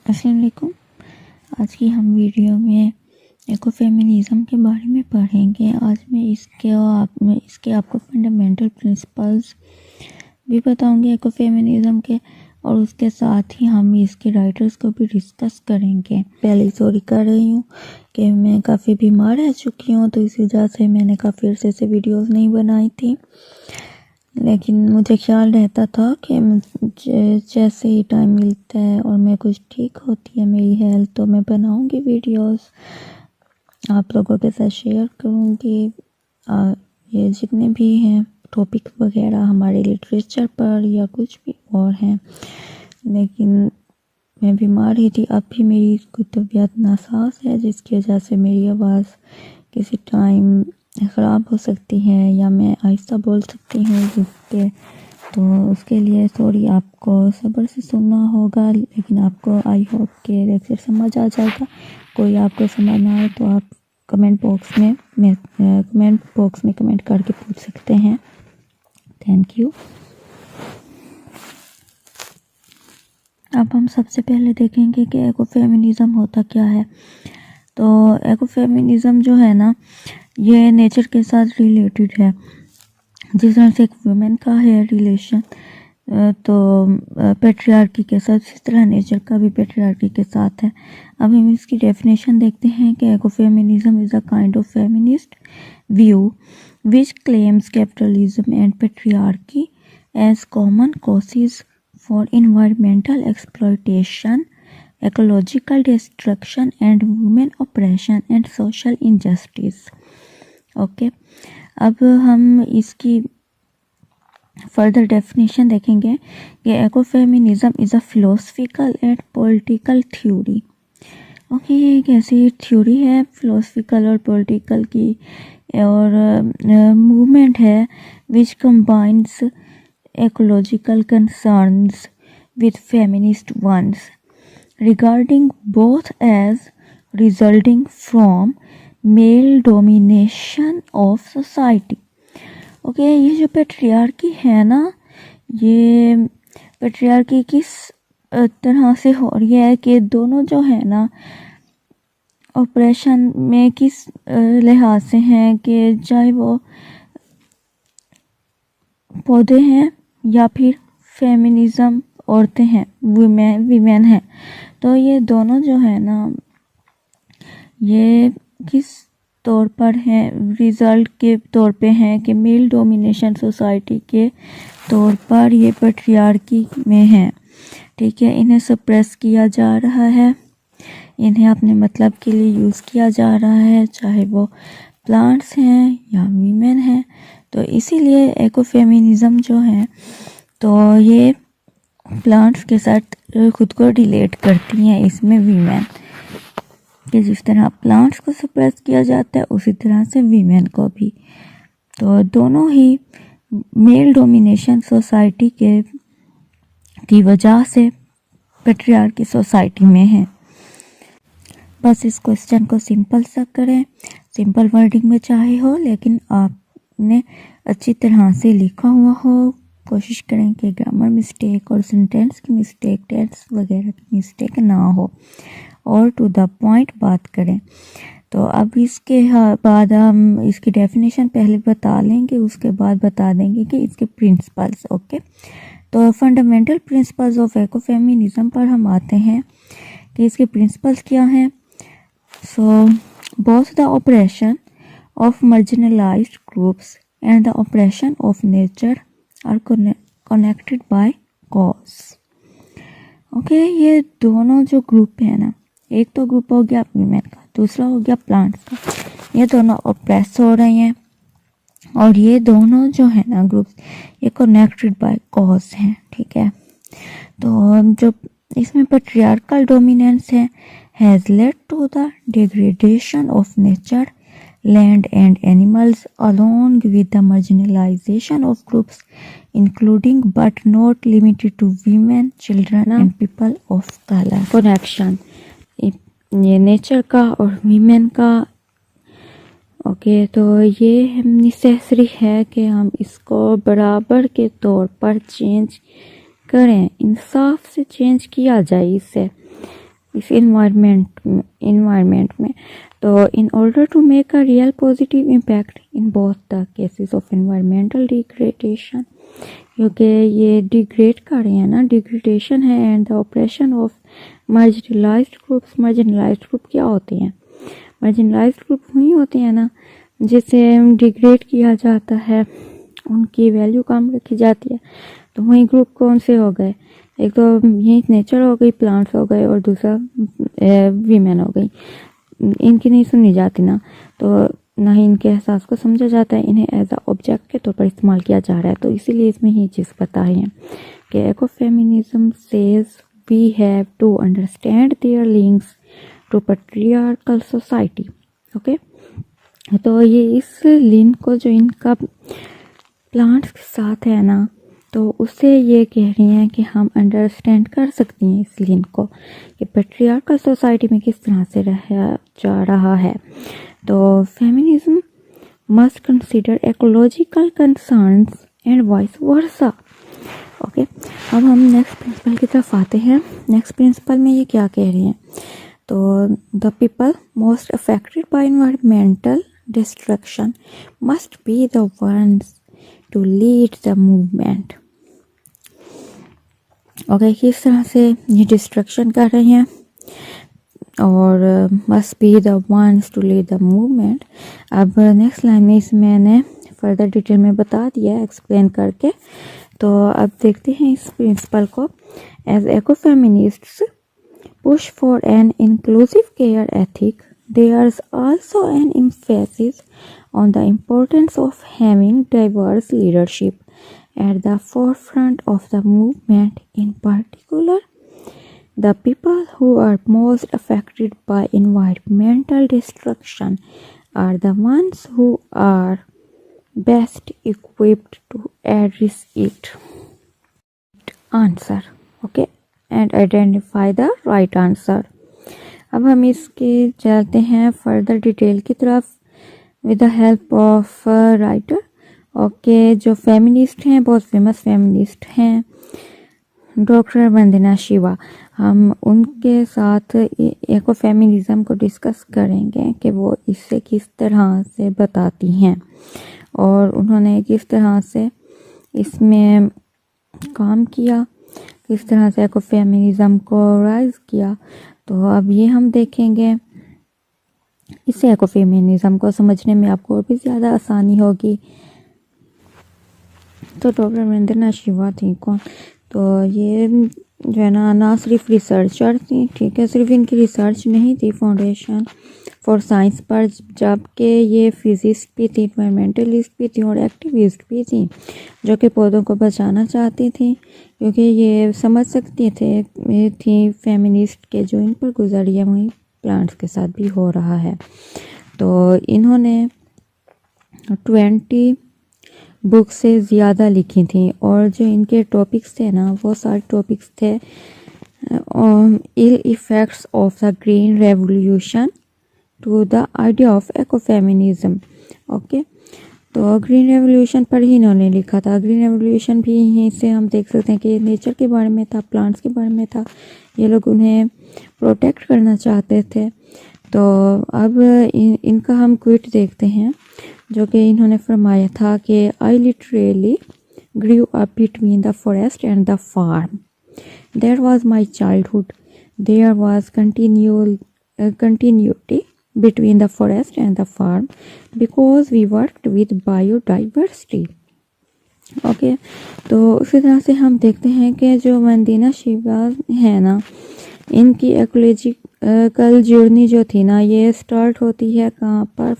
अस्सलाम वालेकुम। आज की हम वीडियो में इकोफेमिनिज़म के बारे में पढ़ेंगे। आज मैं इसके आपको फंडामेंटल प्रिंसिपल्स भी बताऊंगी इकोफेमिनिज़म के, और उसके साथ ही हम इसके राइटर्स को भी डिस्कस करेंगे। पहले सॉरी कर रही हूँ कि मैं काफ़ी बीमार रह चुकी हूँ, तो इस वजह से मैंने काफ़ी अरसे से वीडियोस नहीं बनाई थी, लेकिन मुझे ख्याल रहता था कि मुझे जैसे ही टाइम मिलता है और मैं कुछ ठीक होती है मेरी हेल्थ, तो मैं बनाऊंगी वीडियोस, आप लोगों के साथ शेयर करूंगी। ये जितने भी हैं टॉपिक वगैरह हमारे लिटरेचर पर या कुछ भी और हैं, लेकिन मैं बीमार ही थी। अब भी मेरी कुछ तबीयत नासाज है, जिसकी वजह से मेरी आवाज़ किसी टाइम ख़राब हो सकती है या मैं आहिस्ता बोल सकती हूँ, जिसके तो उसके लिए सॉरी। आपको सब्र से सुनना होगा, लेकिन आपको आई होप के लेक्चर समझ आ जाएगा। कोई आपको समझ ना आए तो आप कमेंट बॉक्स में कमेंट करके पूछ सकते हैं। Thank you. अब हम सबसे पहले देखेंगे कि इकोफेमिनिज़म होता क्या है। तो इकोफेमिनिज़म जो है ना, ये नेचर के साथ रिलेटेड है। जिस तरह से एक वुमेन का है रिलेशन तो पेट्रियार्की के साथ, इस तरह नेचर का भी पेट्रियार्की के साथ है। अब हम इसकी डेफिनेशन देखते हैं कि ecofeminism is a kind of feminist view which claims capitalism and patriarchy as common causes for environmental exploitation, ecological destruction and women oppression and social injustice। Okay, अब हम इसकी फर्दर डेफिनेशन देखेंगे कि ecofeminism is a philosophical and political theory. Okay, ये एक ऐसी theory है philosophical और पॉलिटिकल की, और मूवमेंट है which combines ecological concerns with feminist ones regarding both as resulting from male domination of society। Okay, ये जो पेट्रियार्की है ना, ये पेट्रियार्की किस तरह से हो रही है कि दोनों जो है ना ऑपरेशन में किस लिहाज से हैं, कि चाहे वो पौधे हैं या फिर फेमिनिज़म औरतें हैं, वीमेन हैं, तो ये दोनों जो है ना ये किस तौर पर हैं, रिज़ल्ट के तौर पे हैं कि मेल डोमिनेशन सोसाइटी के तौर पर ये पेट्रियार्की में हैं। ठीक है, इन्हें सप्रेस किया जा रहा है, इन्हें अपने मतलब के लिए यूज़ किया जा रहा है, चाहे वो प्लांट्स हैं या वीमेन हैं। तो इसीलिए इकोफेमिनिज़म जो है तो ये प्लांट्स के साथ खुद को रिलेट करती हैं इसमें वीमेन, कि जिस तरह प्लांट्स को सप्रेस किया जाता है उसी तरह से वीमेन को भी। तो दोनों ही मेल डोमिनेशन सोसाइटी की वजह से पेट्रियार्की सोसाइटी में है। बस इस क्वेश्चन को सिंपल सा करें, सिंपल वर्डिंग में चाहे हो, लेकिन आपने अच्छी तरह से लिखा हुआ हो। कोशिश करें कि ग्रामर मिस्टेक और सेंटेंस की मिस्टेक, टेंस वगैरह की मिस्टेक ना हो, और टू द पॉइंट बात करें। तो अब इसके बाद हम इसकी डेफिनेशन पहले बता लेंगे, उसके बाद बता देंगे कि इसके प्रिंसिपल्स। ओके, तो फंडामेंटल प्रिंसिपल्स ऑफ इकोफेमिनिज्म पर हम आते हैं कि इसके प्रिंसिपल्स क्या हैं। So both the oppression of marginalized groups and the oppression of nature are connected by cause. Okay, ये दोनों जो ग्रुप है ना, एक तो ग्रुप हो गया वीमेन का, दूसरा हो गया प्लांट्स का, ये दोनों ऑप्रेस हो रहे हैं, और ये दोनों जो है ना ग्रुप्स ये कनेक्टेड बाय कॉज हैं। ठीक है, तो जो इसमें पेट्रियार्कल डोमिनेंस है has led to the degradation of nature, land and animals, along with the marginalization of groups including but not limited to women, children and people of color। Connection ये nature का और women का। Okay, तो ये necessary है कि हम इसको बराबर के तौर पर चेंज करें, इंसाफ से चेंज किया जाए इसे। इस इन्वायरमेंट में। तो in order to make a real positive impact in both the cases of environmental degradation, क्योंकि ये डिग्रेड कर रहे हैं ना, डिग्रेडेशन है, and the oppression of marginalized groups. Marginalized group क्या होते हैं? मार्जिनलाइज्ड ग्रुप वही होते हैं ना जिसे डिग्रेड किया जाता है, उनकी वैल्यू कम रखी जाती है। तो वही ग्रुप कौन से हो गए? एक तो ये नेचर हो गई, प्लांट्स हो गए, और दूसरा वीमेन हो गई। इनकी नहीं सुनी जाती ना, तो ना ही इनके एहसास को समझा जाता है, इन्हें एज अ ऑब्जेक्ट के तौर पर इस्तेमाल किया जा रहा है। तो इसीलिए इसमें ये चीज़ बताई है कि ecofeminism says we have to understand their links to patriarchal society. Okay, तो ये इस लिंक को जो इनका प्लांट्स के साथ है ना, तो उससे ये कह रही हैं कि हम अंडरस्टैंड कर सकती हैं इस लिंक को कि पैट्रियार्कल सोसाइटी में किस तरह से रहा जा रहा है। तो feminism must consider ecological concerns and vice versa. Okay, अब हम नेक्स्ट प्रिंसिपल की तरफ आते हैं। नेक्स्ट प्रिंसिपल में ये क्या कह रही हैं? तो the people most affected by environmental destruction must be the ones to lead the movement. Okay, किस तरह से ये डिस्ट्रक्शन कर रहे हैं, और must be the ones to lead the movement. अब नेक्स्ट लाइन में इस मैंने फर्दर डिटेल में बता दिया एक्सप्लेन करके। तो अब देखते हैं इस प्रिंसिपल को। As ecofeminists push for an inclusive care ethic, there is also an emphasis on the importance of having diverse leadership at the forefront of the movement. In particular, the people who are most affected by environmental destruction are the ones who are best equipped to address it. Answer. Okay. And identify the right answer. अब हम इसके चलते हैं further detail की तरफ with the help of writer. Okay, जो feminist हैं, बहुत फेमस फेमिनिस्ट हैं, डॉक्टर वंदना शिवा। हम उनके साथ इकोफेमिनिज्म को डिस्कस करेंगे कि वो इससे किस तरह से बताती हैं और उन्होंने किस तरह से इसमें काम किया, किस तरह से इकोफेमिनिज्म को राइज किया। तो अब ये हम देखेंगे। इससे इकोफेमिनिज्म को समझने में आपको और भी ज़्यादा आसानी होगी। तो डॉक्टर वंदना शिवा थी कौन? तो ये जो है ना सिर्फ रिसर्चर थी, ठीक है, सिर्फ इनकी रिसर्च नहीं थी फाउंडेशन फॉर साइंस पर, जबकि ये फिजिस्ट भी थी, इन्वायरमेंटलिस्ट भी थी और एक्टिविस्ट भी थी, जो कि पौधों को बचाना चाहती थी, क्योंकि ये समझ सकती थी फेमिनिस्ट के जो इन पर गुजरी है वही प्लांट्स के साथ भी हो रहा है। तो इन्होंने 20 बुक से ज़्यादा लिखी थी, और जो इनके टॉपिक्स थे ना, वो सारे टॉपिक्स थे ill effects of the green revolution to the idea of ecofeminism. Okay, तो ग्रीन रेवोल्यूशन पर ही इन्होंने लिखा था। ग्रीन रेवोल्यूशन भी यहीं से हम देख सकते हैं कि नेचर के बारे में था, प्लांट्स के बारे में था, ये लोग उन्हें प्रोटेक्ट करना चाहते थे। तो अब इनका हम क्विट देखते हैं, जो कि इन्होंने फरमाया था कि I literally grew up between the forest and the farm, there was my childhood, there was continuity between the forest and the farm because we worked with biodiversity. Okay, तो उसी तरह से हम देखते हैं कि जो वंदना शिवा है ना, इनकी इकोलॉजिकल जर्नी जो थी ना, ये स्टार्ट होती है कहाँ पर?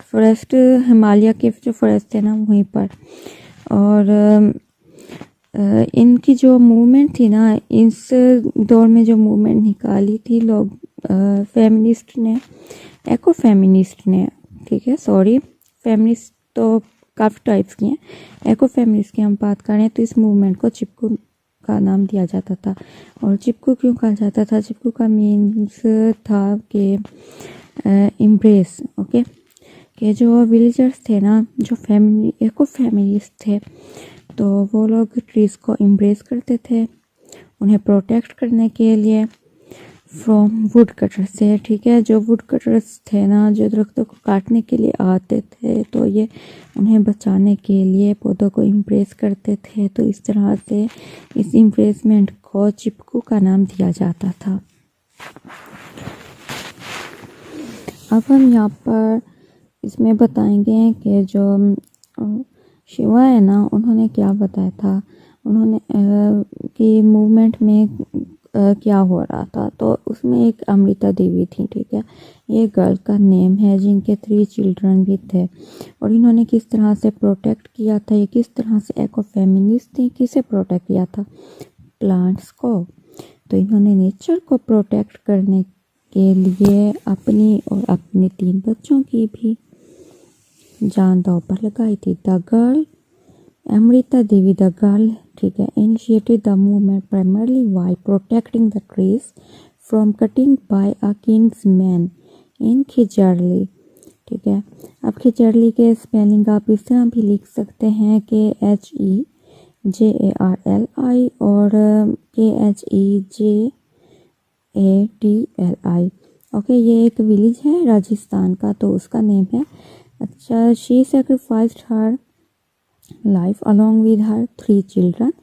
फॉरेस्ट हिमालय के जो फॉरेस्ट थे ना वहीं पर। और इनकी जो मूवमेंट थी ना, इस दौर में जो मूवमेंट निकाली थी लोग फेमिनिस्ट ने, इकोफेमिनिस्ट ने, ठीक है, सॉरी, फेमिनिस्ट तो काफ़ी टाइप्स की हैं, इकोफेमिनिस्ट की हम बात करें तो इस मूवमेंट को चिपकू का नाम दिया जाता था। और चिपकू क्यों कहा जाता था? चिपकू का मीन्स था कि एम्ब्रेस। ओके, कि जो विलेजर्स थे ना, जो इकोफेमिनिस्ट थे, तो वो लोग ट्रीज़ को एम्ब्रेस करते थे उन्हें प्रोटेक्ट करने के लिए। फ्रॉम वुड कटर से, ठीक है। जो वुड कटर्स थे ना, जो दरख्तों को काटने के लिए आते थे, तो ये उन्हें बचाने के लिए पौधों को इम्प्रेस करते थे। तो इस तरह से इस इम्प्रेसमेंट को चिपकू का नाम दिया जाता था। अब हम यहाँ पर इसमें बताएंगे कि जो शिवा है ना, उन्होंने क्या बताया था, उन्होंने कि मूवमेंट में क्या हो रहा था। तो उसमें एक अमृता देवी थी, ठीक है। ये गर्ल का नेम है, जिनके 3 चिल्ड्रन भी थे। और इन्होंने किस तरह से प्रोटेक्ट किया था, ये किस तरह से एको फेमिनिस्ट थी, किसे प्रोटेक्ट किया था, प्लांट्स को। तो इन्होंने नेचर को प्रोटेक्ट करने के लिए अपनी और अपने 3 बच्चों की भी जान दांव पर लगाई थी। The girl Amrita Devi the girl, ठीक है, initiated the movement primarily while protecting the trees from cutting by a kingsman in Khejarli, ठीक है। अब खिजरली के स्पेलिंग आप इस तरह भी लिख सकते हैं KHEJARLI और KHEJATLI। ओके, ये एक विलेज है राजस्थान का, तो उसका नेम है। अच्छा, she sacrificed her life along with her 3 children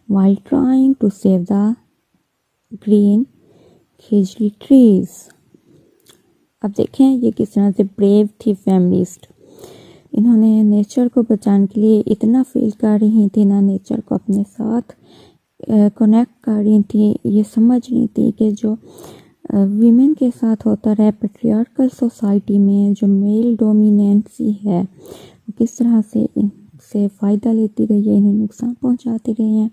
while trying to save the green खिजली trees। अब देखें ये किस तरह से ब्रेव थी फेमिनिस्ट। इन्होंने नेचर को बचाने के लिए इतना फील कर रही थी ना, नेचर को अपने साथ कनेक्ट कर रही थी। ये समझ रही थी कि जो वीमेन के साथ होता रहा पैट्रियार्कल सोसाइटी में, जो मेल डोमिनेंसी है, किस तरह से इनसे फ़ायदा लेती रही है, इन्हें नुकसान पहुंचाती रही है।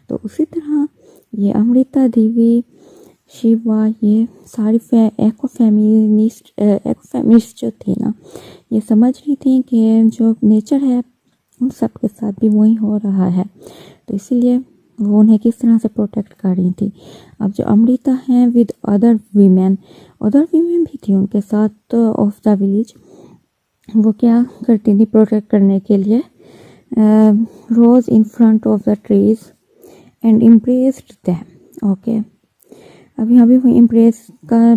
तो उसी तरह ये अमृता देवी, शिवा, ये सारी एको फेमिनिस्ट जो थी ना, ये समझ रही थी कि जो नेचर है उन सब के साथ भी वही हो रहा है। तो इसीलिए वो उन्हें किस तरह से प्रोटेक्ट कर रही थी। अब जो अमृता हैं विद अदर वीमेन भी थी उनके साथ ऑफ द विलेज, वो क्या करती थी प्रोटेक्ट करने के लिए, rose in front of the trees and impressed them. Okay, अब यहाँ भी वही इम्प्रेस का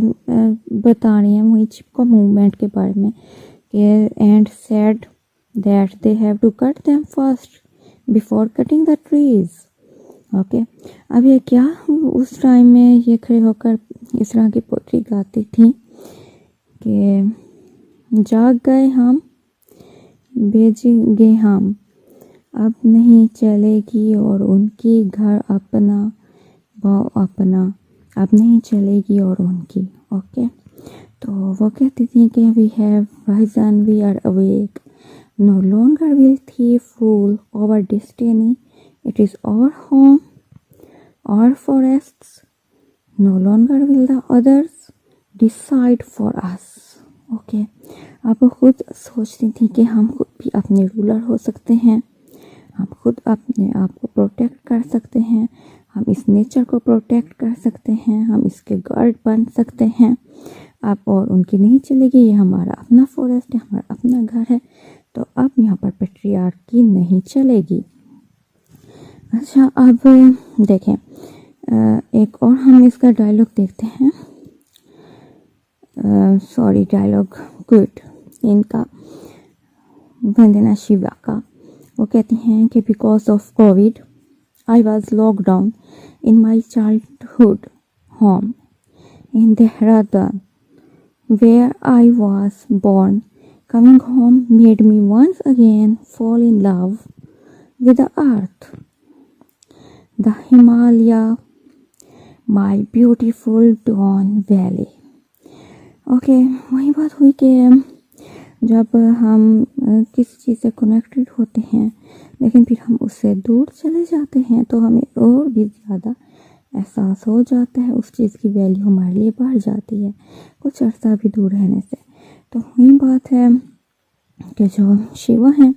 बता रही हैं, वही चिपको मूवमेंट के बारे में कि and said that they have to cut them first before cutting the trees. Okay, अब ये क्या उस टाइम में ये खड़े होकर इस तरह की पोट्री गाती थी कि जाग गए हम, भेजेंगे हम, अब नहीं चलेगी और उनकी घर अपना वो अपना, अब नहीं चलेगी और उनकी। ओके, तो वो कहती थी कि we have risen, we are awake, no longer will thief rule over destiny, it is our home, our forests, no longer will the others decide for us। Okay, आप खुद सोचती थी कि हम खुद भी अपने रूलर हो सकते हैं, हम खुद अपने आप को प्रोटेक्ट कर सकते हैं, हम इस नेचर को प्रोटेक्ट कर सकते हैं, हम इसके गार्ड बन सकते हैं। अब और उनकी नहीं चलेगी, ये हमारा अपना फॉरेस्ट है, हमारा अपना घर है, तो अब यहाँ पर पैट्रियार्की नहीं चलेगी। अच्छा, अब देखें एक और हम इसका डायलॉग देखते हैं। सॉरी, डायलॉग गुड इनका, वंदना शिवा का। वो कहती हैं कि because of Covid I was lock down in my childhood home in Dehradun where I was born। Coming home made me once again fall in love with the earth, the Himalaya, my beautiful Don Valley। Okay, वही बात हुई कि जब हम किसी चीज़ से connected होते हैं लेकिन फिर हम उससे दूर चले जाते हैं, तो हमें और भी ज़्यादा एहसास हो जाता है, उस चीज़ की वैल्यू हमारे लिए बढ़ जाती है कुछ अर्सा भी दूर रहने से। तो वही बात है कि जो शिवा हैं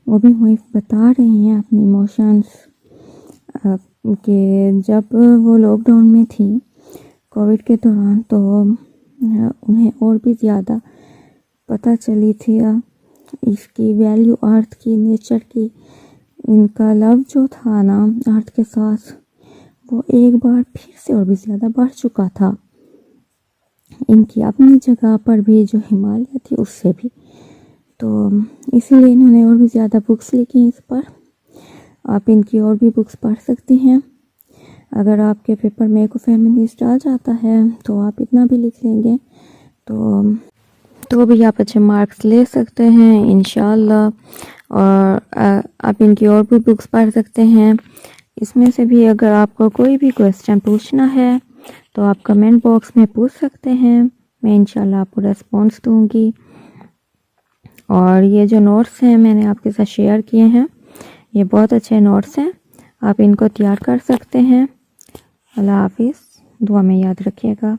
वो भी वही बता रही हैं अपनी इमोशंस कि जब वो लॉकडाउन में थी कोविड के दौरान, तो उन्हें और भी ज़्यादा पता चली थी इसकी वैल्यू, अर्थ की, नेचर की। इनका लव जो था ना अर्थ के साथ, वो एक बार फिर से और भी ज़्यादा बढ़ चुका था। इनकी अपनी जगह पर भी जो हिमालय थी उससे भी, तो इसीलिए इन्होंने और भी ज़्यादा बुक्स लिखी हैं इस पर। आप इनकी और भी बुक्स पढ़ सकती हैं। अगर आपके पेपर में इको फेमिनिस्ट आ जाता है तो आप इतना भी लिख लेंगे तो भी आप अच्छे मार्क्स ले सकते हैं इंशाल्लाह। और आप इनकी और भी बुक्स पढ़ सकते हैं। इसमें से भी अगर आपको कोई भी क्वेश्चन पूछना है तो आप कमेंट बॉक्स में पूछ सकते हैं, मैं इंशाल्लाह आपको रेस्पॉन्स दूंगी। और ये जो नोट्स हैं मैंने आपके साथ शेयर किए हैं, ये बहुत अच्छे नोट्स हैं, आप इनको तैयार कर सकते हैं। अल्लाह हाफिज़, दुआ में याद रखिएगा।